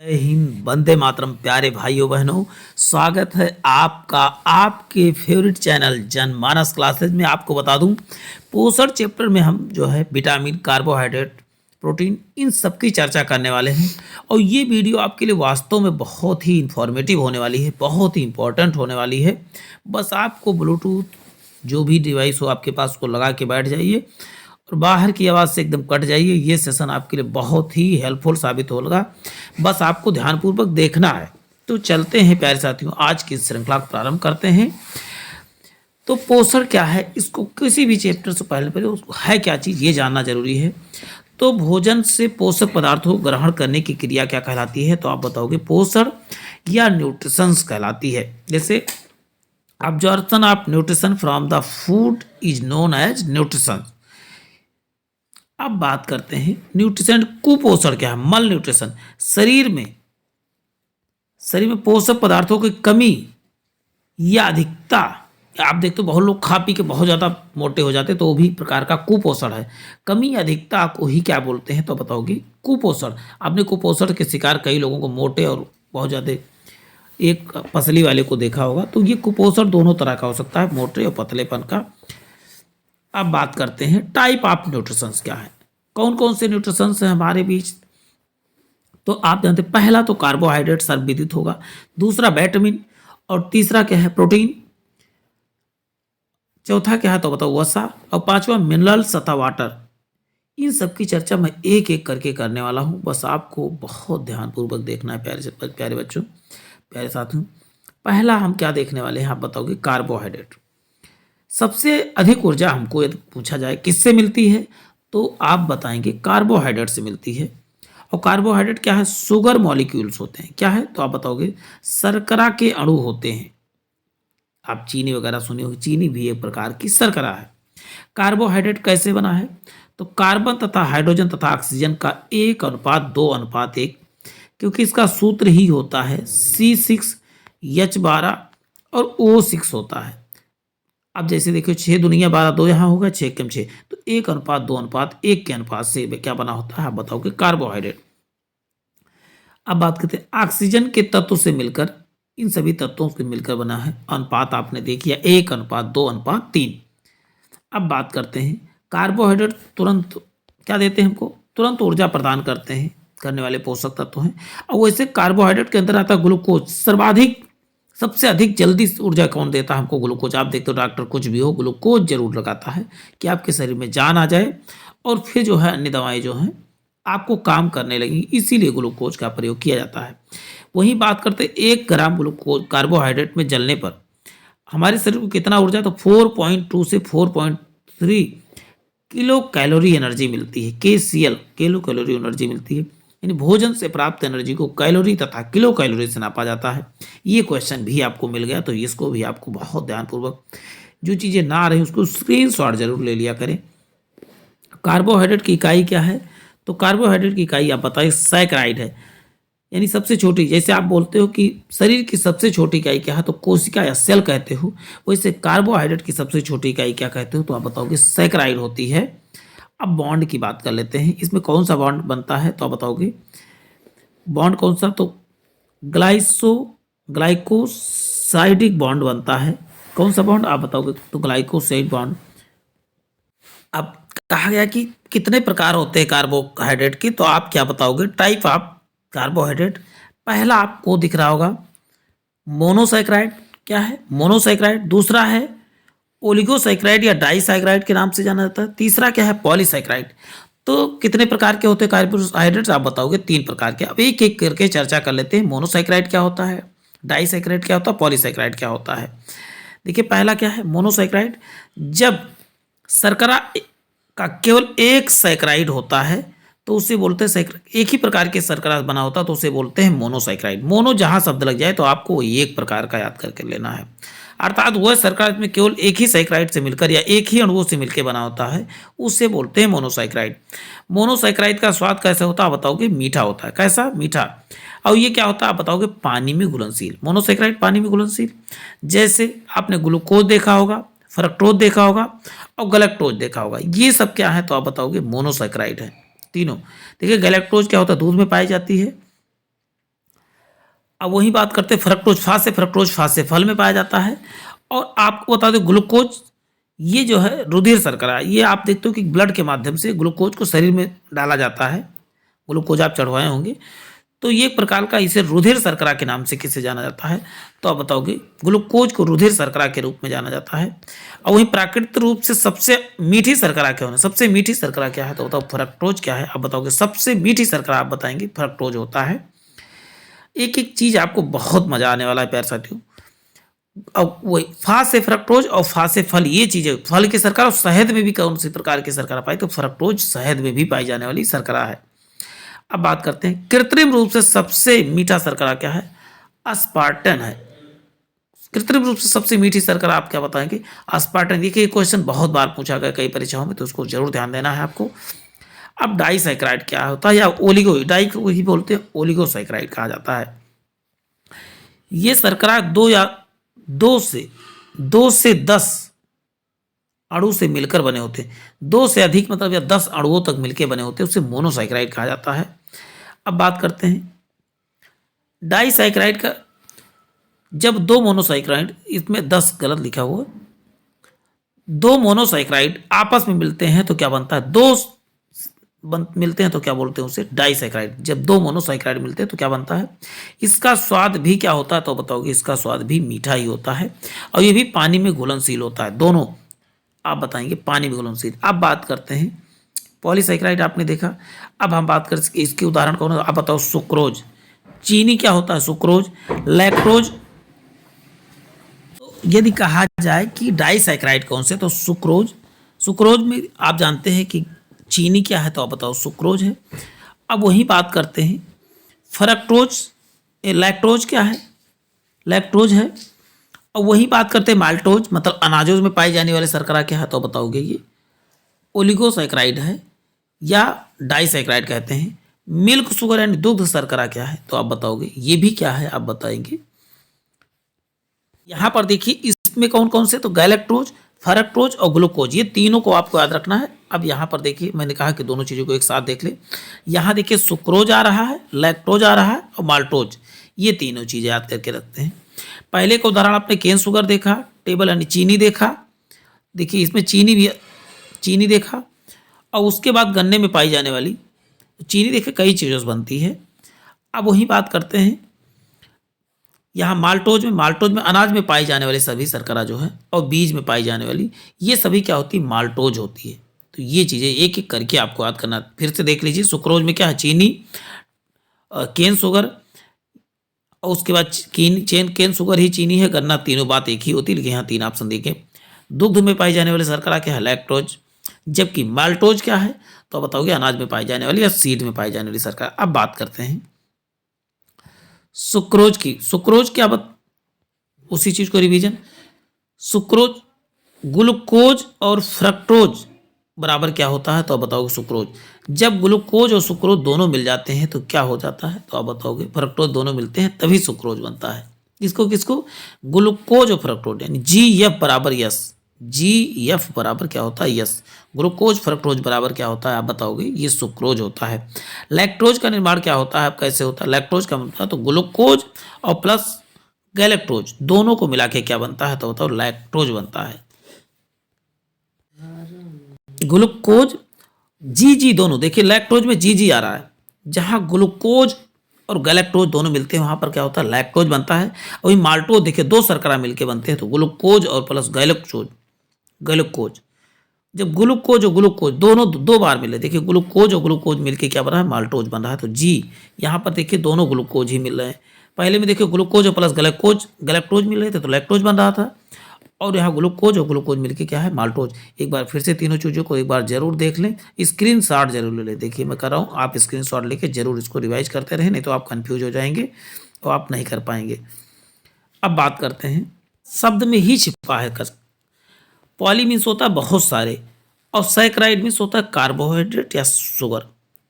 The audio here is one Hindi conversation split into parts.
जय हिंद, वंदे मातरम। प्यारे भाइयों बहनों, स्वागत है आपका आपके फेवरेट चैनल जनमानस क्लासेज में। आपको बता दूं, पोषण चैप्टर में हम जो है विटामिन, कार्बोहाइड्रेट, प्रोटीन, इन सब की चर्चा करने वाले हैं। और ये वीडियो आपके लिए वास्तव में बहुत ही इंफॉर्मेटिव होने वाली है, बहुत ही इंपॉर्टेंट होने वाली है। बस आपको ब्लूटूथ जो भी डिवाइस हो आपके पास को लगा के बैठ जाइए और बाहर की आवाज़ से एकदम कट जाइए। ये सेशन आपके लिए बहुत ही हेल्पफुल साबित होगा। बस आपको ध्यानपूर्वक देखना है। तो चलते हैं प्यारे साथियों, आज की श्रृंखला को प्रारंभ करते हैं। तो पोषण क्या है, इसको किसी भी चैप्टर से पहले पहले उसको है क्या चीज़ ये जानना जरूरी है। तो भोजन से पोषक पदार्थों को ग्रहण करने की क्रिया क्या कहलाती है, तो आप बताओगे पोषण या न्यूट्रिशंस कहलाती है। जैसे absorption of nutrition from the food is known as nutrition. अब बात करते हैं न्यूट्रिशन। कुपोषण क्या है? मल न्यूट्रिशन, शरीर में पोषक पदार्थों की कमी या अधिकता। आप देखते हो बहुत लोग खा पी के बहुत ज़्यादा मोटे हो जाते, तो वो भी प्रकार का कुपोषण है। कमी या अधिकता को ही क्या बोलते हैं, तो बताओगे कुपोषण। आपने कुपोषण के शिकार कई लोगों को मोटे और बहुत ज़्यादा एक पसली वाले को देखा होगा। तो ये कुपोषण दोनों तरह का हो सकता है, मोटे और पतलेपन का। अब बात करते हैं टाइप ऑफ न्यूट्रिशंस क्या है, कौन कौन से न्यूट्रिशंस हैं हमारे बीच। तो आप जानते हैं पहला तो कार्बोहाइड्रेट सर्वविदित होगा, दूसरा विटामिन, और तीसरा क्या है प्रोटीन, चौथा क्या है तो बताओ वसा, और पांचवा मिनरल्स तथा वाटर। इन सब की चर्चा मैं एक एक करके करने वाला हूं। बस आपको बहुत ध्यानपूर्वक देखना है प्यारे बच्चों, प्यारे साथियों। पहला हम क्या देखने वाले हैं, आप बताओगे कार्बोहाइड्रेट। सबसे अधिक ऊर्जा हमको यदि पूछा जाए किससे मिलती है, तो आप बताएंगे कार्बोहाइड्रेट से मिलती है। और कार्बोहाइड्रेट क्या है? शुगर मॉलिक्यूल्स होते हैं। क्या है तो आप बताओगे शर्करा के अणु होते हैं। आप चीनी वगैरह सुनी होगी, चीनी भी एक प्रकार की शर्करा है। कार्बोहाइड्रेट कैसे बना है, तो कार्बन तथा हाइड्रोजन तथा ऑक्सीजन का 1:2:1, क्योंकि इसका सूत्र ही होता है C6H12 और O6 होता है। अब जैसे देखिए 6 दुनिया 12, 2 यहाँ होगा, 6 कम 6, तो 1:2:1 के अनुपात से क्या बना होता है, आप बताओगे कार्बोहाइड्रेट। अब बात करते हैं ऑक्सीजन के तत्व से मिलकर, इन सभी तत्वों से मिलकर बना है। अनुपात आपने देखी है 1:2:3। अब बात करते हैं कार्बोहाइड्रेट तुरंत क्या देते हैं हमको, तुरंत ऊर्जा प्रदान करते हैं, करने वाले पोषक तत्व हैं। और वैसे कार्बोहाइड्रेट के अंदर आता है ग्लूकोज। सबसे अधिक जल्दी ऊर्जा कौन देता है हमको? ग्लूकोज। आप देखते हो डॉक्टर कुछ भी हो ग्लूकोज जरूर लगाता है कि आपके शरीर में जान आ जाए और फिर जो है अन्य दवाएं जो हैं आपको काम करने लगी, इसीलिए ग्लूकोज का प्रयोग किया जाता है। वहीं बात करते 1 ग्राम ग्लूकोज कार्बोहाइड्रेट में जलने पर हमारे शरीर को कितना ऊर्जा, तो 4.2 से 4.3 किलो कैलोरी एनर्जी मिलती है। KCl किलो कैलोरी एनर्जी मिलती है। यानी भोजन से प्राप्त एनर्जी को कैलोरी तथा किलो कैलोरी से नापा जाता है। ये क्वेश्चन भी आपको मिल गया, तो इसको भी आपको बहुत ध्यानपूर्वक, जो चीज़ें ना आ रही उसको स्क्रीनशॉट जरूर ले लिया करें। कार्बोहाइड्रेट की इकाई क्या है, तो कार्बोहाइड्रेट की इकाई आप बताइए सैकराइड है। यानी सबसे छोटी, जैसे आप बोलते हो कि शरीर की सबसे छोटी इकाई क्या है, तो कोशिका या सेल कहते हो, वैसे कार्बोहाइड्रेट की सबसे छोटी इकाई क्या कहते हो, तो आप बताओगे सैकराइड होती है। अब बॉन्ड की बात कर लेते हैं, इसमें कौन सा बॉन्ड बनता है, तो आप बताओगे बॉन्ड कौन सा, तो ग्लाइकोसाइडिक बॉन्ड बनता है। कौन सा बॉन्ड आप बताओगे, तो ग्लाइकोसाइड बॉन्ड। अब कहा गया कि कितने प्रकार होते हैं कार्बोहाइड्रेट के, तो आप क्या बताओगे टाइप ऑफ कार्बोहाइड्रेट। पहला आपको दिख रहा होगा मोनोसैकराइड। क्या है? मोनोसैकराइड। दूसरा है ओलिगोसैकराइड या डाइसैकराइड के नाम से जाना जाता है। तीसरा क्या है? पॉलीसैकराइड। तो कितने प्रकार के होते हैं कार्बोहाइड्रेट्स, आप बताओगे 3 प्रकार के। अब एक एक करके चर्चा कर लेते हैं। मोनोसैकराइड क्या होता है, डाइसैकराइड क्या होता है, पॉलीसैकराइड क्या होता है। देखिए पहला क्या है मोनोसैकराइड, जब शर्करा का केवल एक सैकराइड होता है तो उसे बोलते हैं एक ही प्रकार के शर्करा बना होता है तो उसे बोलते हैं मोनोसैकराइड। मोनो जहां शब्द लग जाए तो आपको एक प्रकार का याद करके लेना है, अर्थात वह शर्करा में केवल एक ही सैकराइड से मिलकर या एक ही अणुओं से मिलकर बना होता है, उसे बोलते हैं मोनोसैकराइड। मोनोसैकराइड का स्वाद कैसा होता है, आप बताओगे मीठा होता है। कैसा? मीठा। और ये क्या होता है, आप बताओगे पानी में घुलनशील। मोनोसैकराइड पानी में घुलनशील। जैसे आपने ग्लूकोज देखा होगा, फ्रक्टोज देखा होगा और गैलेक्टोज देखा होगा, ये सब क्या है, तो आप बताओगे मोनोसैकराइड है तीनों। देखिए गैलेक्टोज क्या होता है, दूध में पाई जाती है। अब वही बात करते हैं फ्रक्टोज। फ्रक्टोज से फल में पाया जाता है। और आपको बता दें ग्लूकोज, ये जो है रुधिर शर्करा, ये आप देखते हो कि ब्लड के माध्यम से ग्लूकोज को शरीर में डाला जाता है। ग्लूकोज आप चढ़वाए होंगे, तो ये एक प्रकार का, इसे रुधिर शर्करा के नाम से किसे जाना जाता है, तो आप बताओगे ग्लूकोज को रुधिर शर्करा के रूप में जाना जाता है। और वहीं प्राकृतिक रूप से सबसे मीठी शर्करा क्या होना, सबसे मीठी शर्करा क्या है, तो बताओ फ्रक्टोज क्या है। आप बताओगे सबसे मीठी शर्करा, आप बताएंगे फ्रक्टोज होता है। एक एक चीज आपको बहुत मजा आने वाला है प्यारे साथियों। अब वही फा से फ्रक्टोज और फा से फल, ये चीजें फल की शर्करा। और शहद में भी कौन सी प्रकार की शर्करा पाई, तो फ्रक्टोज शहद में भी पाई जाने वाली शर्करा है। अब बात करते हैं कृत्रिम रूप से सबसे मीठा शर्करा क्या है, अस्पार्टन है। कृत्रिम रूप से सबसे मीठी शर्करा आप क्या बताएंगे, अस्पार्टन। देखिए क्वेश्चन बहुत बार पूछा गया कई परीक्षाओं में, तो उसको जरूर ध्यान देना है आपको। अब डाइसैकराइड क्या होता है, या ओलिगो, डाई को ही बोलते हैं, ओलिगोसैकराइड कहा जाता है। ये शर्करा दो से 10 अणु से मिलकर बने होते हैं। 2 से अधिक मतलब या 10 अणुओं तक मिलकर बने होते हैं, उसे मोनोसैकराइड कहा जाता है। अब बात करते हैं डाइसैकराइड का। जब 2 मोनोसैकराइड, इसमें 10 गलत लिखा हुआ, 2 मोनोसैकराइड आपस में मिलते हैं तो क्या बनता है, मिलते हैं तो क्या बोलते हैं उसे, डाइसैकराइड। जब 2 मोनोसैकराइड मिलते हैं तो क्या बनता है, इसका स्वाद भी क्या होता है, तो बताओगे इसका स्वाद भी मीठा ही होता है। और ये भी पानी में घुलनशील होता है, दोनों आप बताएंगे पानी में घुलनशील। अब बात करते हैं पॉलीसैकराइड, आपने देखा। अब हम बात करें इसके उदाहरण कौन है, आप बताओ सुक्रोज। चीनी क्या होता है, सुक्रोज। लैक्टोज, तो यदि कहा जाए कि डाइसैकराइड कौन से, तो सुक्रोज। सुक्रोज में आप जानते हैं कि चीनी क्या है, तो आप बताओ सुक्रोज है। अब वही बात करते हैं फ्रक्टोज, लैक्टोज क्या है, लैक्टोज है। और वही बात करते हैं माल्टोज, मतलब अनाजोज में पाई जाने वाले शर्करा क्या है, तो बताओगे ये ओलिगोसैकराइड है या डाइसैकराइड कहते हैं। मिल्क शुगर एंड दुग्ध शर्करा क्या है, तो आप बताओगे ये भी क्या है, आप बताएंगे। यहां पर देखिए इसमें कौन कौन से, तो गैलेक्टोज, फ्रक्टोज और ग्लूकोज, ये तीनों को आपको याद रखना है। अब यहाँ पर देखिए मैंने कहा कि दोनों चीज़ों को एक साथ देख ले। यहाँ देखिए सुक्रोज आ रहा है, लैक्टोज आ रहा है और माल्टोज, ये तीनों चीज़ें याद करके रखते हैं। पहले का उदाहरण आपने केन शुगर देखा, टेबल यानी चीनी देखा, देखिए इसमें चीनी देखा। और उसके बाद गन्ने में पाई जाने वाली चीनी देखिए कई चीज़ों से बनती है। अब वही बात करते हैं यहाँ माल्टोज में अनाज में पाई जाने वाली सभी शर्करा जो है, और बीज में पाई जाने वाली, ये सभी क्या होती है, माल्टोज होती है। तो ये चीज़ें एक एक करके आपको याद करना। फिर से देख लीजिए, सुक्रोज में क्या है, चीनी, केन शुगर, और उसके बाद केन शुगर ही चीनी है, गन्ना, तीनों बात एक ही होती है, लेकिन यहाँ 3 ऑप्शन देखें। दुग्ध में पाई जाने वाली शर्करा क्या है, लैक्टोज। जबकि माल्टोज क्या है, तो बताओगे अनाज में पाई जाने वाली या सीड में पाई जाने वाली शर्करा। अब बात करते हैं सुक्रोज की। सुक्रोज क्या उसी चीज को रिवीजन। सुक्रोज, ग्लूकोज और फ्रक्टोज बराबर क्या होता है, तो आप बताओगे सुक्रोज। जब ग्लूकोज और सुक्रोज दोनों मिल जाते हैं तो क्या हो जाता है, तो आप बताओगे फ्रक्टोज, दोनों मिलते हैं तभी सुक्रोज बनता है। किसको किसको, ग्लूकोज और फ्रक्टोज, यानी GF बराबर यस, GF बराबर क्या होता है, यस। ग्लूकोज फ्रक्टोज बराबर क्या होता है, आप बताओगे ये सुक्रोज होता है। लैक्टोज का निर्माण क्या होता है, कैसे होता है, लैक्टोज का मतलब तो ग्लूकोज और प्लस गैलेक्टोज दोनों को मिला के क्या बनता है, तो बताओ लैक्टोज बनता है। ग्लूकोज GG दोनों, देखिए लैक्टोज में GG आ रहा है, जहां ग्लूकोज और गैलेक्टोज दोनों मिलते हैं वहां पर क्या होता है, लैक्टोज बनता है। और वही माल्टोज देखिए 2 शर्करा मिलके बनते हैं, तो ग्लूकोज और प्लस ग्लूकोज। जब ग्लूकोज और ग्लूकोज दोनों 2 बार मिले, देखिए ग्लूकोज और ग्लूकोज मिलके क्या बना है, माल्टोज बन रहा है। तो जी यहाँ पर देखिए दोनों ग्लूकोज ही मिल रहे हैं। पहले में देखिए ग्लूकोज और प्लस गैलेक्टोज मिल रहे थे, तो लैक्टोज बन रहा था। और यहाँ ग्लूकोज और ग्लूकोज मिलके क्या है, माल्टोज। एक बार फिर से तीनों चीज़ों को एक बार जरूर देख लें, स्क्रीनशॉट जरूर ले लें। देखिए मैं कर रहा हूँ, आप स्क्रीनशॉट लेके जरूर इसको रिवाइज करते रहें, नहीं तो आप कंफ्यूज हो जाएंगे और आप नहीं कर पाएंगे। अब बात करते हैं शब्द में ही छिपा है कसक। पॉली मीन्स होता है बहुत सारे, और सैकराइड मीन्स होता है कार्बोहाइड्रेट या शुगर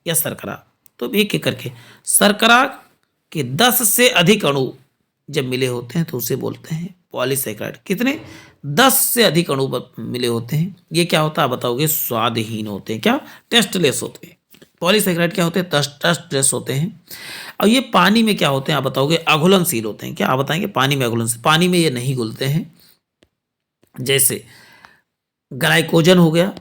या शर्करा। तो एक एक करके, शर्करा के 10 से अधिक अणु जब मिले होते हैं तो उसे बोलते हैं पॉलीसैकराइड। कितने, 10 से अधिक अणु मिले होते हैं, ये क्या होता है बताओगे, स्वादहीन होते हैं, क्या, टेस्टलेस होते हैं। पॉलीसैकेराइड क्या होते हैं? टस्ट्रस होते हैं। और ये पानी में क्या होते हैं आप बताओगे? अघुलनशील होते हैं। क्या आप बताएंगे? पानी में अघुलनशील, पानी में ये नहीं घुलते हैं। जैसे ग्लाइकोजन हो गया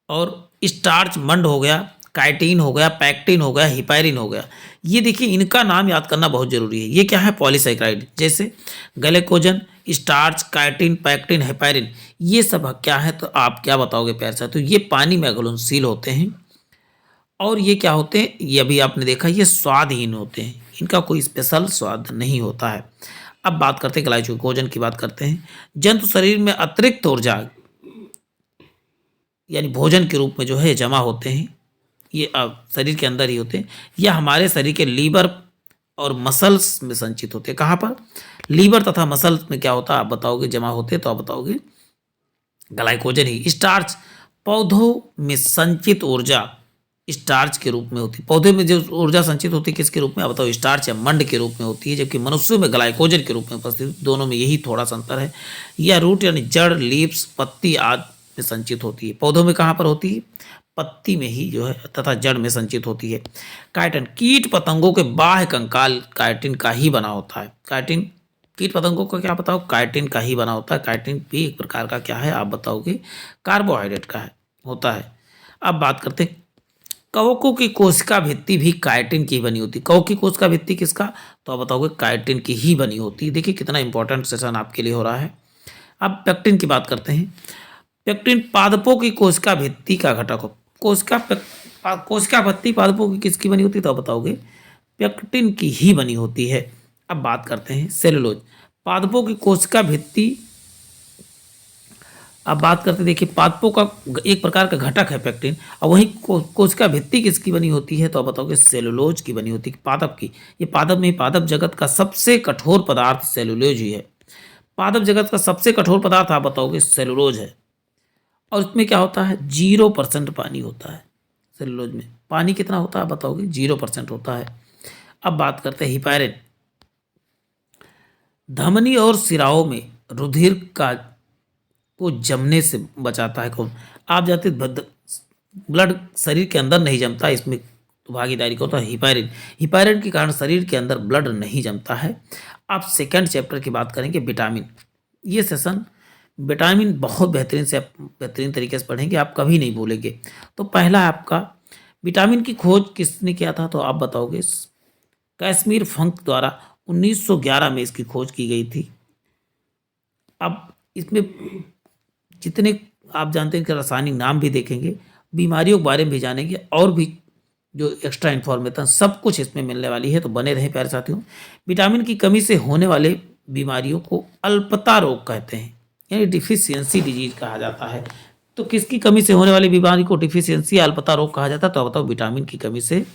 और स्टार्च मंड हो गया, काइटिन हो गया, पैक्टिन हो गया, हिपैरिन हो गया। ये देखिए इनका नाम याद करना बहुत जरूरी है। ये क्या है? पॉलीसैकेराइड। जैसे glycogen, starch, chitin, pectin, heparin, ये सब क्या है? तो आप क्या बताओगे प्यारे साथियों? ये पानी में घुलनशील होते हैं। और ये क्या होते हैं? ये अभी आपने देखा, ये स्वादहीन होते हैं, इनका कोई स्पेशल स्वाद नहीं होता है। अब बात करते हैं ग्लाइकोजन की, बात करते हैं। जंतु शरीर में अतिरिक्त ऊर्जा यानी भोजन के रूप में जो है जमा होते हैं। ये शरीर के अंदर ही होते हैं, या हमारे शरीर के लीवर और मसल्स में संचित होते हैं। कहाँ पर? लीवर तथा मसल्स में क्या होता है आप बताओगे? जमा होते हैं। तो आप बताओगे ग्लाइकोजन ही। स्टार्च, पौधों में संचित ऊर्जा स्टार्च के रूप में होती है। पौधे में जो ऊर्जा संचित होती है किसके रूप में आप बताओ? स्टार्च या मंड के रूप में होती है, जबकि मनुष्यों में ग्लाइकोजन के रूप में उपस्थित। दोनों में यही थोड़ा सा अंतर है। या रूट यानी जड़, लीव्स, पत्ती आदि में संचित होती है। पौधों में कहाँ पर होती है? पत्ती में ही जो है तथा जड़ में संचित होती है। काइटिन, कीट पतंगों के बाह्य कंकाल काइटिन का ही बना होता है। काइटिन कीट पतंगों का क्या बताओ? काइटिन का ही बना होता है। काइटिन भी एक प्रकार का क्या है आप बताओगे? कार्बोहाइड्रेट का है, होता है। अब बात करते हैं कवकों की कोशिका भित्ति भी काइटिन की ही बनी होती है। कवक की कोशिका भित्ति किसका? तो आप बताओगे काइटिन की ही बनी होती है। देखिए कितना इंपॉर्टेंट सेशन आपके लिए हो रहा है। अब पेक्टिन की बात करते हैं। पेक्टिन पादपों की कोशिका भित्ति का घटक हो। कोशिका भित्ति पादपों की किसकी बनी होती है? तो आप बताओगे पेक्टिन की ही बनी होती है। अब बात करते हैं सेलुलोज, पादपों की कोशिका भित्ति। अब बात करते हैं, देखिए पादपों का एक प्रकार का घटक है पेक्टिन, और वही कोशिका भित्ति किसकी बनी होती है? तो आप बताओगे सेलुलोज की बनी होती है, पादप की। ये पादप में, पादप जगत का सबसे कठोर पदार्थ सेलुलोज ही है। पादप जगत का सबसे कठोर पदार्थ आप बताओगे सेलुलोज है। और इसमें क्या होता है? 0% पानी होता है। सेलुलोज में पानी कितना होता है बताओगे? 0% होता है। अब बात करते हैं हिपैरिन, धमनी और सिराओं में रुधिर का को जमने से बचाता है। कौन? आप जानते ब्लड शरीर के अंदर नहीं जमता, इसमें भागीदारी को होता है हिपैरिन। हिपैरिन के कारण शरीर के अंदर ब्लड नहीं जमता है। आप सेकंड चैप्टर की बात करेंगे विटामिन। ये सेशन विटामिन बहुत बेहतरीन तरीके से पढ़ेंगे, आप कभी नहीं भूलेंगे। तो पहला आपका विटामिन की खोज किसने किया था? तो आप बताओगे कैश्मीर फंक द्वारा 1911 में इसकी खोज की गई थी। अब इसमें जितने आप जानते हैं कि रासायनिक नाम भी देखेंगे, बीमारियों के बारे में भी जानेंगे, और भी जो एक्स्ट्रा इन्फॉर्मेशन सब कुछ इसमें मिलने वाली है। तो बने रहें प्यारे साथियों। विटामिन की कमी से होने वाले बीमारियों को अल्पता रोग कहते हैं, यानी डिफिशियंसी डिजीज कहा जाता है। तो किसकी कमी से होने वाली बीमारी को डिफिशियंसी अल्पता रोग कहा जाता है? तो आप बताओ विटामिन की कमी से।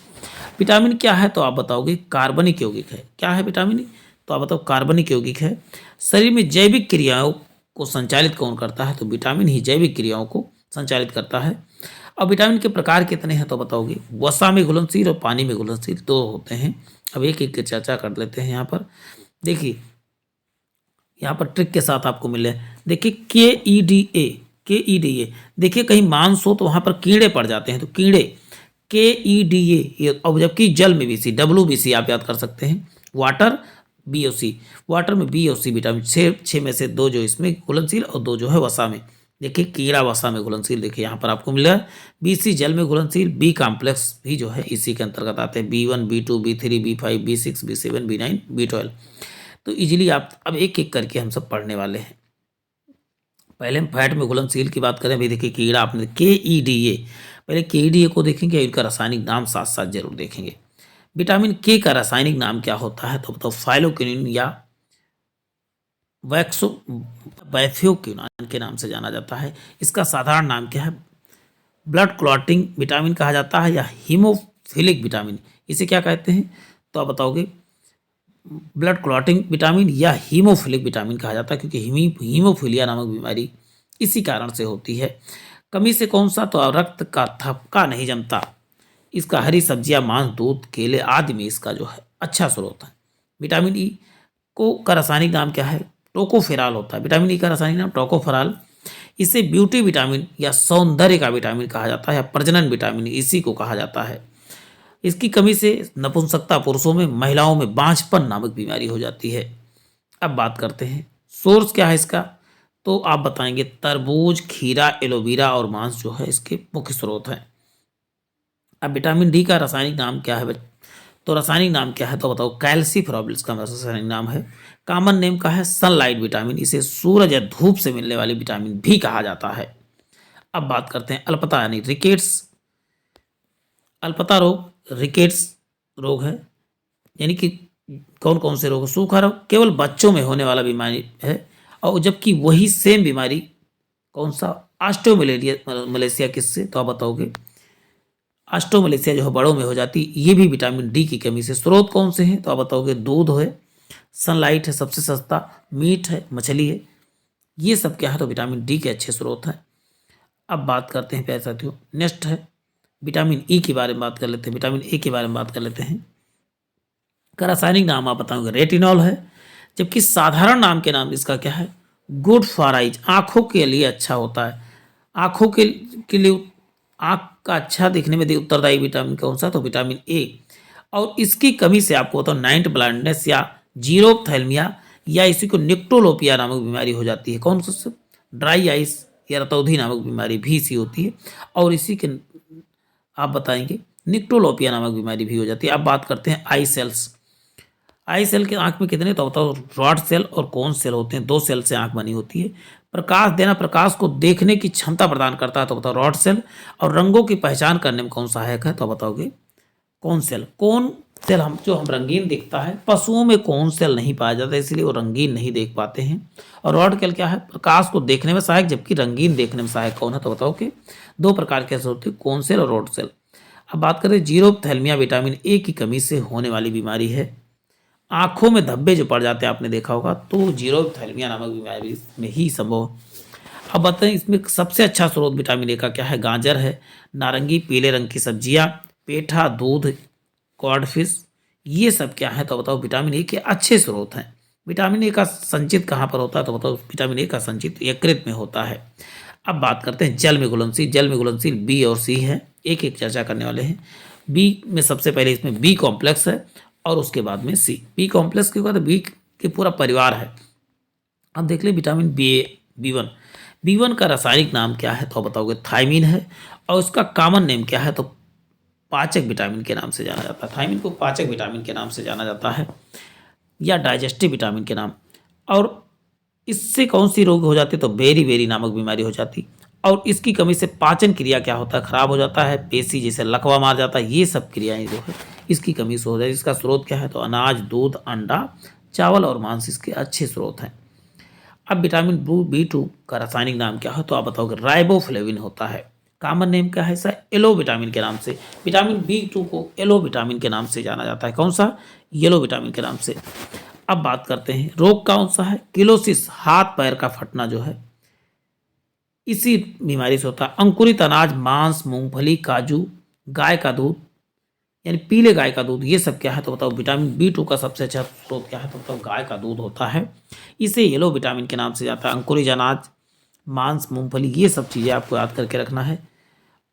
विटामिन क्या है? तो आप बताओगे कार्बनिक यौगिक है। क्या है विटामिन? तो आप बताओ कार्बनिक यौगिक है। शरीर में जैविक क्रियाओं को संचालित कौन करता है? तो विटामिन ही जैविक क्रियाओं को संचालित करता है। अब विटामिन के प्रकार कितने हैं? तो बताओगे वसा में घुलनशील और पानी में घुलनशील दो होते हैं। अब एक एक की चर्चा कर लेते हैं। यहाँ पर देखिए, यहाँ पर ट्रिक के साथ आपको मिले। देखिए KEDA, देखिए कहीं मांस हो तो वहाँ पर कीड़े पड़ जाते हैं, तो कीड़े KEDA। और जबकि जल में BC, WBC आप याद कर सकते हैं। वाटर BOC, वाटर में B और C विटामिन, छः में से 2 जो इसमें घुलनशील और 2 जो है वसा में। देखिए कीड़ा वसा में घुलनशील, देखिए यहाँ पर आपको मिला BC जल में घुलनशील, B कॉम्प्लेक्स भी जो है इसी के अंतर्गत आते हैं। B1, B2, B3, B5, B6, B7, B9, B12। तो इजीली आप अब एक एक करके हम सब पढ़ने वाले हैं। पहले हम फैट में घुलनशील की बात करें। अभी देखिए कीड़ा आपने KEDA, पहले KEDA को देखेंगे, इनका रासायनिक नाम साथ साथ जरूर देखेंगे। विटामिन K का रासायनिक नाम क्या होता है? तो बताओ फाइलोक्विनिन या बैफियोक्विनान के नाम से जाना जाता है। इसका साधारण नाम क्या है? ब्लड क्लॉटिंग विटामिन कहा जाता है, या हीमोफिलिक विटामिन, इसे क्या कहते हैं? तो आप बताओगे ब्लड क्लॉटिंग विटामिन या हीमोफिलिक विटामिन कहा जाता है, क्योंकि हीमोफिलिया नामक बीमारी इसी कारण से होती है। कमी से कौन सा? तो रक्त का थपका नहीं जमता। इसका हरी सब्जियां, मांस, दूध, केले आदि में इसका जो है अच्छा स्रोत है। विटामिन E को का रासायनिक नाम क्या है? टोकोफेराल होता है। विटामिन E का रासायनिक नाम टोकोफेराल इसे ब्यूटी विटामिन या सौंदर्य का विटामिन कहा जाता है, या प्रजनन विटामिन इसी को कहा जाता है। इसकी कमी से नपुंसकता पुरुषों में, महिलाओं में बांझपन नामक बीमारी हो जाती है। अब बात करते हैं सोर्स क्या है इसका, तो आप बताएंगे तरबूज, खीरा, एलोवेरा और मांस जो है इसके मुख्य स्रोत हैं। अब विटामिन डी का रासायनिक नाम क्या है, तो रासायनिक नाम क्या है, तो बताओ कैल्सीफेरॉल इसका रासायनिक नाम है। कॉमन नेम का है सनलाइट विटामिन, इसे सूरज या धूप से मिलने वाली विटामिन भी कहा जाता है। अब बात करते हैं अल्पता यानी रिकेट्स। अल्पता रोग रिकेट्स रोग है, यानी कि कौन कौन से रोग, सूखा रोग केवल बच्चों में होने वाला बीमारी है, और जबकि वही सेम बीमारी कौन सा, ऑस्टियोमलेरिया मलेशिया किससे, तो आप बताओगे ऑस्टियोमलेशिया जो है बड़ों में हो जाती, ये भी विटामिन डी की कमी से। स्रोत कौन से हैं, तो आप बताओगे दूध है, सनलाइट है सबसे सस्ता, मीट है, मछली है, ये सब क्या है, तो विटामिन डी के अच्छे स्रोत हैं। अब बात करते हैं प्यारे साथियों, नेक्स्ट है विटामिन ई के बारे में बात कर लेते हैं, विटामिन ए के बारे में बात कर लेते हैं। का रासायनिक नाम आप बताओगे रेटिनॉल है, जबकि साधारण नाम के नाम इसका क्या है, गुड फॉर आइज, आँखों के लिए अच्छा होता है, आँखों के लिए आँख का अच्छा दिखने में उत्तरदायी विटामिन कौन सा, तो विटामिन ए। और इसकी कमी से आपको बताओ नाइट ब्लाइंडनेस या जीरोप्थेल्मिया या इसी को निक्टोलोपिया नामक बीमारी हो जाती है। कौन सा, ड्राई आइस या रतौधी नामक बीमारी भी इसी होती है, और इसी के आप बताएंगे निक्टोलोपिया नामक बीमारी भी हो जाती है। अब बात करते हैं आई सेल्स। आई सेल के आंख में कितने, तो बताओ रॉड सेल और कोन सेल होते हैं, 2 सेल से आंख बनी होती है। प्रकाश देना, प्रकाश को देखने की क्षमता प्रदान करता है, तो बताओ रॉड सेल, और रंगों की पहचान करने में कौन सहायक है, तो बताओगे कोन सेल। कोन सेल हम रंगीन दिखता है, पशुओं में कोन सेल नहीं पाया जाता, इसलिए वो रंगीन नहीं देख पाते हैं। और रॉड सेल क्या है, प्रकाश को देखने में सहायक, जबकि रंगीन देखने में सहायक कौन है, तो बताओ कि 2 प्रकार के होते हैं, कोन सेल और रॉड सेल। अब बात करें जीरोप्थेल्मिया, विटामिन ए की कमी से होने वाली बीमारी है। आंखों में धब्बे जो पड़ जाते हैं आपने देखा होगा, तो जीरोप्थेल्मिया नामक बीमारी में ही संभव। अब बताएं इसमें सबसे अच्छा स्रोत विटामिन ए का क्या है, गाजर है, नारंगी, पीले रंग की सब्जियां, पेठा, दूध, कॉडफिश, ये सब क्या है, तो बताओ विटामिन ए के अच्छे स्रोत हैं। विटामिन ए का संचित कहाँ पर होता है, तो बताओ विटामिन ए का संचित यकृत में होता है। अब बात करते हैं जल में घुलनशील। जल में घुलनशील बी और सी है, एक एक चर्चा करने वाले हैं। बी में सबसे पहले इसमें बी कॉम्प्लेक्स है, और उसके बाद में सी। बी कॉम्प्लेक्स के बाद बी के पूरा परिवार है। अब देख ले विटामिन बी वन का रासायनिक नाम क्या है, तो बताओगे थायमीन है, और उसका कॉमन नेम क्या है, तो पाचक विटामिन के नाम से जाना जाता है। थायमीन को पाचक विटामिन के नाम से जाना जाता है, या डाइजेस्टिव विटामिन के नाम। और इससे कौन सी रोग हो जाती है, तो बेरी नामक बीमारी हो जाती, और इसकी कमी से पाचन क्रिया क्या होता है, खराब हो जाता है, पेशी जैसे लकवा मार जाता है, ये सब क्रियाएं जो है इसकी कमी से हो जाए। इसका स्रोत क्या है, तो अनाज, दूध, अंडा, चावल और मांस इसके अच्छे स्रोत हैं। अब विटामिन बी2 का रासायनिक नाम क्या है, तो आप बताओगे राइबोफ्लेविन होता है। कॉमन नेम क्या है इसका, येलो विटामिन के नाम से। विटामिन बी2 को येलो विटामिन के नाम से जाना जाता है। कौन सा, येलो विटामिन के नाम से। अब बात करते हैं रोग कौन सा है, किलोसिस, हाथ पैर का फटना जो है इसी बीमारी से होता है। अंकुरित अनाज, मांस, मूंगफली, काजू, गाय का दूध यानी पीले गाय का दूध, ये सब क्या है, तो बताओ विटामिन बी2 का सबसे अच्छा स्रोत क्या है, तो बताओ गाय का दूध होता है, इसे येलो विटामिन के नाम से जाता है। अंकुरित अनाज, मांस, मूंगफली, ये सब चीज़ें आपको याद करके रखना है।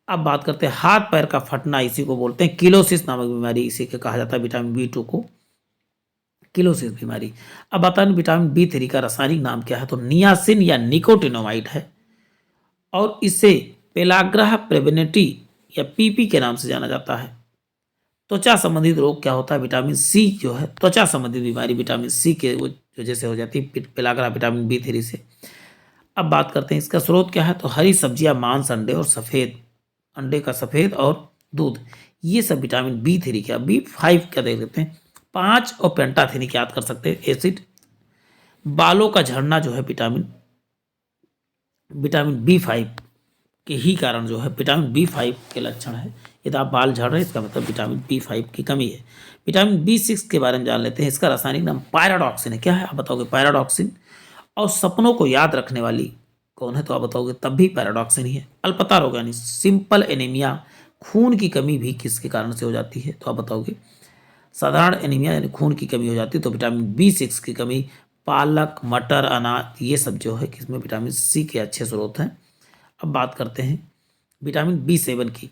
अब बात करते हैं हाथ पैर का फटना, इसी को बोलते हैं किलोसिस नामक बीमारी, इसी के कहा जाता है विटामिन बी2 को किलोसिस बीमारी। अब बताएं विटामिन बी3 का रासायनिक नाम क्या है, तो नियासिन या निकोटिनोमाइड है, और इसे पेलाग्रा प्रेवेनेटी या पीपी के नाम से जाना जाता है। त्वचा संबंधित रोग क्या होता है, विटामिन सी जो है, त्वचा संबंधित बीमारी विटामिन सी के वजह से हो जाती है, पेलाग्रा विटामिन बी3 से। अब बात करते हैं इसका स्रोत क्या है, तो हरी सब्जियां, मांस, अंडे और अंडे का सफ़ेद और दूध, ये सब विटामिन बी3 क्या, बी5 क्या देख लेते हैं, 5 और पेंटाथेनिक याद कर सकते हैं एसिड। बालों का झड़ना जो है विटामिन बी5 के ही कारण जो है, विटामिन बी5 के लक्षण है। यदि आप बाल झड़ रहे हैं इसका मतलब विटामिन बी5 की कमी है। विटामिन बी6 के बारे में जान लेते हैं। इसका रासायनिक नाम पायराडॉक्सिन है। क्या है आप बताओगे, पायराडॉक्सिन। और सपनों को याद रखने वाली कौन है, तो आप बताओगे तब भी पैराडॉक्सिन ही है। अल्पता रोग यानी सिंपल एनीमिया, खून की कमी भी किसके कारण से हो जाती है, तो आप बताओगे साधारण एनीमिया यानी खून की कमी हो जाती है, तो विटामिन बी6 की कमी पालक, मटर, अनाज, ये सब जो है किसमें विटामिन सी के अच्छे स्रोत हैं। अब बात करते हैं विटामिन B7 की।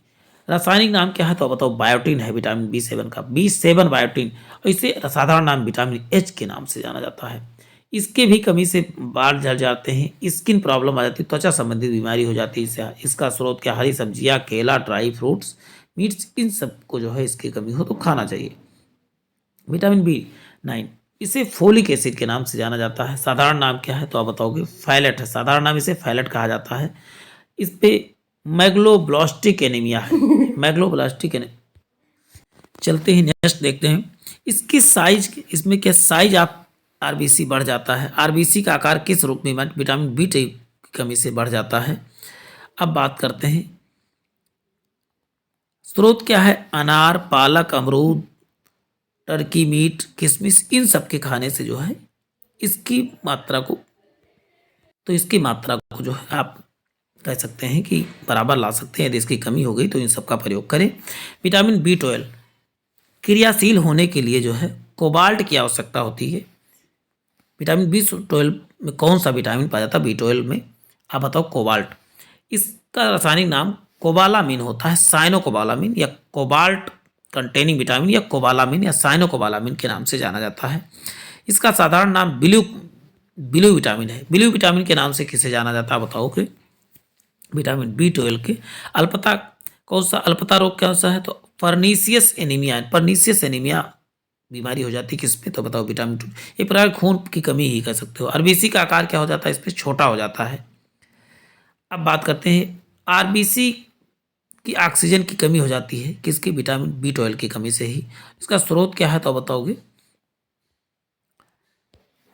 रासायनिक नाम क्या है तो बताओ, बायोटिन है विटामिन B7 का, B7 बायोटिन। और इसे साधारण नाम विटामिन H के नाम से जाना जाता है। इसके भी कमी से बाल झड़ जाते हैं, स्किन प्रॉब्लम आ जाती है, त्वचा संबंधित बीमारी हो जाती है। इसका स्रोत क्या, हरी सब्जियां, केला, ड्राई फ्रूट्स, मीट्स, इन सब को जो है इसकी कमी हो तो खाना चाहिए। विटामिन B9, इसे फोलिक एसिड के नाम से जाना जाता है। साधारण नाम क्या है तो आप बताओगे, फैलेट है। साधारण नाम इसे फैलेट कहा जाता है। इस पे मैग्लोब्लास्टिक एनीमिया है। Megaloblastic anaemia. चलते ही नेक्स्ट देखते हैं इसकी साइज। इसमें क्या साइज आप आरबीसी बढ़ जाता है। आरबीसी का आकार किस रूप में विटामिन B की कमी से बढ़ जाता है। अब बात करते हैं स्रोत क्या है, अनार, पालक, अमरूद, टर्की मीट, किशमिश, इन सब के खाने से जो है इसकी मात्रा को, तो इसकी मात्रा को जो है आप कह सकते हैं कि बराबर ला सकते हैं। यदि इसकी कमी हो गई तो इन सब का प्रयोग करें। विटामिन B12 क्रियाशील होने के लिए जो है कोबाल्ट की आवश्यकता होती है। विटामिन B12 में कौन सा विटामिन पाया जाता है B12 में, आप बताओ, कोबाल्ट। इसका रासायनिक नाम कोबालामिन होता है, साइनोकोबालामिन या कोबाल्ट कंटेनिंग विटामिन या कोबालामिन या साइनोकोबालामिन के नाम से जाना जाता है। इसका साधारण नाम बिलू विटामिन है। बिलू विटामिन के नाम से किसे जाना जाता है बताओ कि विटामिन B12 के अल्पता, कौन सा अल्पता रोग कौन सा है तो पर्नीसियस एनीमिया। पर्नीसियस एनीमिया बीमारी हो जाती है किसमें तो बताओ विटामिन 2। एक प्रकार खून की कमी ही कह सकते हो। आरबीसी का आकार क्या हो जाता है, इस पर छोटा हो जाता है। अब बात करते हैं आरबीसी की ऑक्सीजन की कमी हो जाती है किसकी, विटामिन B12 की कमी से ही। इसका स्रोत क्या है तो बताओगे,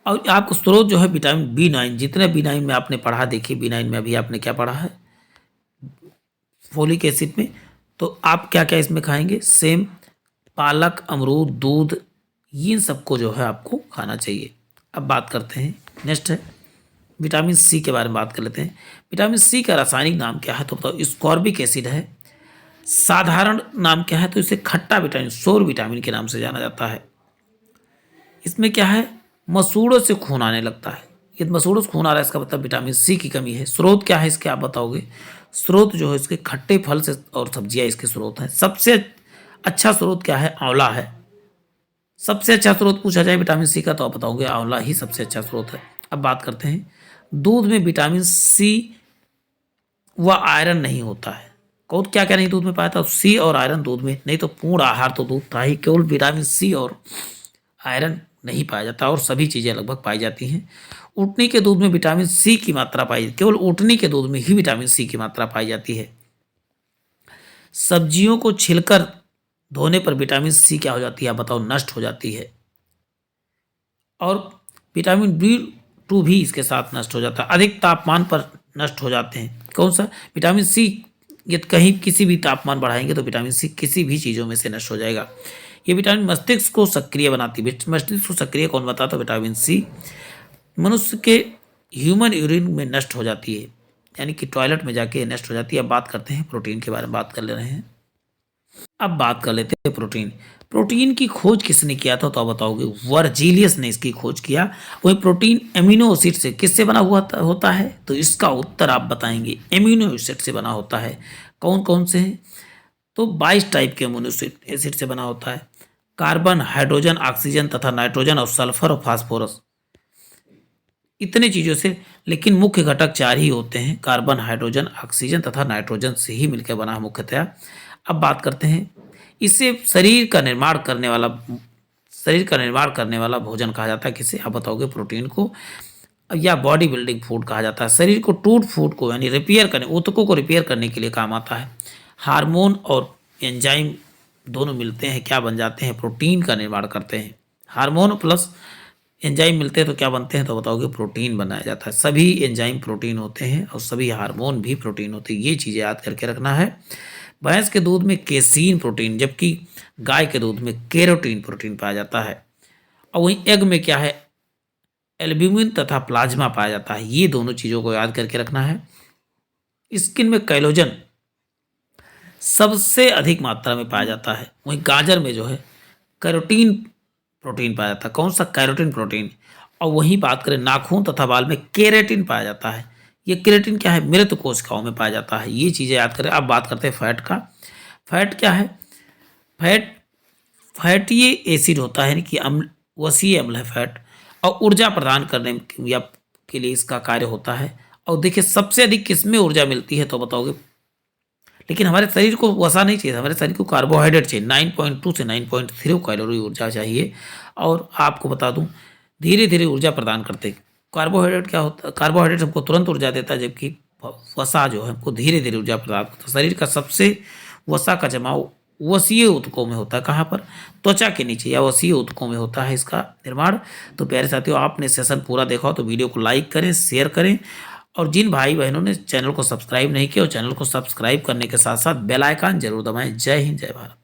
और आपको स्रोत जो है विटामिन B9, जितने B9 में आपने पढ़ा, देखिए B9 में अभी आपने क्या पढ़ा है फोलिक एसिड में, तो आप क्या क्या इसमें खाएंगे, सेम, पालक, अमरूद, दूध, इन सबको जो है आपको खाना चाहिए। अब बात करते हैं नेक्स्ट है विटामिन सी के बारे में बात कर लेते हैं। विटामिन सी का रासायनिक नाम क्या है तो बताओ, स्कॉर्बिक एसिड है। साधारण नाम क्या है तो इसे खट्टा विटामिन, सोर विटामिन के नाम से जाना जाता है। इसमें क्या है, मसूड़ों से खून आने लगता है। ये मसूड़ों से खून आ रहा है, इसका मतलब विटामिन सी की कमी है। स्रोत क्या है इसके आप बताओगे, स्रोत जो है इसके खट्टे फल से और सब्जियां इसके स्रोत हैं। सबसे अच्छा स्रोत क्या है, आंवला है। सबसे अच्छा स्रोत पूछा जाए विटामिन सी का तो आप बताओगे आंवला ही सबसे अच्छा स्रोत है। अब बात करते हैं दूध में विटामिन सी व आयरन नहीं होता है। कौन क्या क्या नहीं दूध में पाया था, सी और आयरन दूध में नहीं, तो पूर्ण आहार तो दूध था ही, केवल विटामिन सी और आयरन नहीं पाया जाता और सभी चीज़ें लगभग पाई जाती हैं। ऊँटनी के दूध में विटामिन सी की मात्रा पाई, केवल ऊँटनी के दूध में ही विटामिन सी की मात्रा पाई जाती है। सब्जियों को छिलकर धोने पर विटामिन सी क्या हो जाती है आप बताओ, नष्ट हो जाती है। और विटामिन B2 भी इसके साथ नष्ट हो जाता है, अधिक तापमान पर नष्ट हो जाते हैं। कौन सा, विटामिन सी, ये कहीं किसी भी तापमान बढ़ाएंगे तो विटामिन सी किसी भी चीज़ों में से नष्ट हो जाएगा। ये विटामिन मस्तिष्क को सक्रिय बनाती है। मस्तिष्क को सक्रिय कौन बताता है, विटामिन सी। मनुष्य के ह्यूमन यूरिन में नष्ट हो जाती है, यानी कि टॉयलेट में जाके नष्ट हो जाती है। अब बात करते हैं प्रोटीन के बारे में, बात कर ले रहे हैं। अब बात कर लेते हैं प्रोटीन। प्रोटीन की खोज किसने किया था तो आप बताओगे, वर्जीलियस ने इसकी खोज किया। वही प्रोटीन एमिनो एसिड से किससे बना हुआ होता है तो इसका उत्तर आप बताएंगे, एमिनो एसिड से बना होता है। कौन कौन से हैं तो 22 टाइप के एमिनो एसिड से बना होता है। कार्बन, हाइड्रोजन, ऑक्सीजन तथा नाइट्रोजन और सल्फर और फास्फोरस, इतने चीज़ों से, लेकिन मुख्य घटक 4 ही होते हैं, कार्बन, हाइड्रोजन, ऑक्सीजन तथा नाइट्रोजन से ही मिलकर बना है मुख्यतया। अब बात करते हैं इसे शरीर का निर्माण करने वाला भोजन कहा जाता है किसे, आप बताओगे प्रोटीन को, या बॉडी बिल्डिंग फूड कहा जाता है। शरीर को टूट फूट को यानी रिपेयर करने, ऊतकों को रिपेयर करने के लिए काम आता है। हार्मोन और एंजाइम दोनों मिलते हैं, क्या बन जाते हैं, प्रोटीन का निर्माण करते हैं। हार्मोन प्लस एंजाइम मिलते हैं तो क्या बनते हैं तो बताओगे, प्रोटीन बनाया जाता है। सभी एंजाइम प्रोटीन होते हैं और सभी हार्मोन भी प्रोटीन होते हैं, ये चीज़ें याद करके रखना है। भैंस के दूध में केसीन प्रोटीन, जबकि गाय के दूध में केरोटीन प्रोटीन पाया जाता है। और वहीं एग में क्या है, एल्ब्यूमिन तथा प्लाज्मा पाया जाता है। ये दोनों चीज़ों को याद करके रखना है। स्किन में कैलोजन सबसे अधिक मात्रा में पाया जाता है। वहीं गाजर में जो है कैरोटीन प्रोटीन पाया जाता है। कौन सा, कैरोटीन प्रोटीन। और वहीं बात करें नाखून तथा बाल में केराटिन पाया जाता है। ये केराटिन क्या है? मृत कोशिकाओं में पाया जाता है। ये चीज़ें याद करें। अब बात करते हैं फैट का। फैट क्या है? फैट फैट ये एसिड होता है, यानी कि अम्ल, वसीय अम्ल है फैट, और ऊर्जा प्रदान करने या के लिए इसका कार्य होता है। और देखिए सबसे अधिक किसमें ऊर्जा मिलती है तो बताओगे? लेकिन हमारे शरीर को वसा नहीं चाहिए, हमारे शरीर को कार्बोहाइड्रेट चाहिए। 9.2 से 9.3 कैलोरी ऊर्जा चाहिए। और आपको बता दूं, धीरे धीरे ऊर्जा प्रदान करते हैं। कार्बोहाइड्रेट क्या होता है? कार्बोहाइड्रेट हमको तुरंत ऊर्जा देता है, जबकि वसा जो है हमको धीरे धीरे ऊर्जा प्रदान करता है। शरीर का सबसे वसा का जमाव वसीय ऊतकों में होता है। कहाँ पर? त्वचा के नीचे या वसीय ऊतकों में होता है इसका निर्माण। तो प्यारे साथियों, आपने सेशन पूरा देखा हो तो वीडियो को लाइक करें, शेयर करें, और जिन भाई बहनों ने चैनल को सब्सक्राइब नहीं किया, और चैनल को सब्सक्राइब करने के साथ साथ बेल आइकन जरूर दबाएं। जय हिंद, जय भारत।